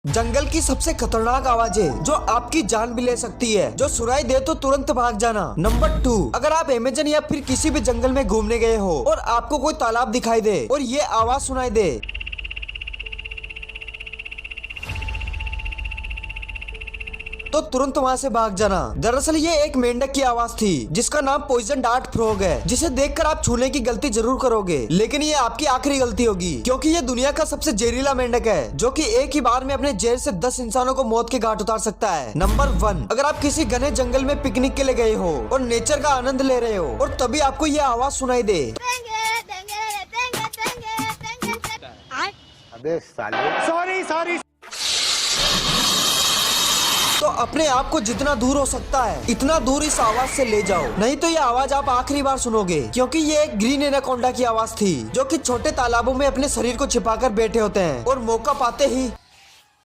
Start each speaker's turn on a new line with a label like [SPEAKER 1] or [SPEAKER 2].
[SPEAKER 1] जंगल की सबसे खतरनाक आवाजें जो आपकी जान भी ले सकती है, जो सुनाई दे तो तुरंत भाग जाना। नंबर 2, अगर आप अमेज़न या फिर किसी भी जंगल में घूमने गए हो और आपको कोई तालाब दिखाई दे और ये आवाज सुनाई दे तो तुरंत वहाँ से भाग जाना। दरअसल ये एक मेंढक की आवाज थी जिसका नाम पॉइजन डार्ट फ्रॉग है, जिसे देखकर आप छूने की गलती जरूर करोगे, लेकिन ये आपकी आखिरी गलती होगी क्योंकि ये दुनिया का सबसे जहरीला मेंढक है जो कि एक ही बार में अपने जहर से 10 इंसानों को मौत के घाट उतार सकता है। नंबर 1, अगर आप किसी घने जंगल में पिकनिक के लिए गए हो और नेचर का आनंद ले रहे हो और तभी आपको ये आवाज सुनाई दे।
[SPEAKER 2] अबे साले सॉरी
[SPEAKER 1] तो अपने आप को जितना दूर हो सकता है इतना दूर इस आवाज से ले जाओ, नहीं तो ये आवाज आप आखिरी बार सुनोगे, क्योंकि ये एक ग्रीन एनाकोंडा की आवाज थी जो कि छोटे तालाबों में अपने शरीर को छिपाकर बैठे होते हैं और मौका पाते ही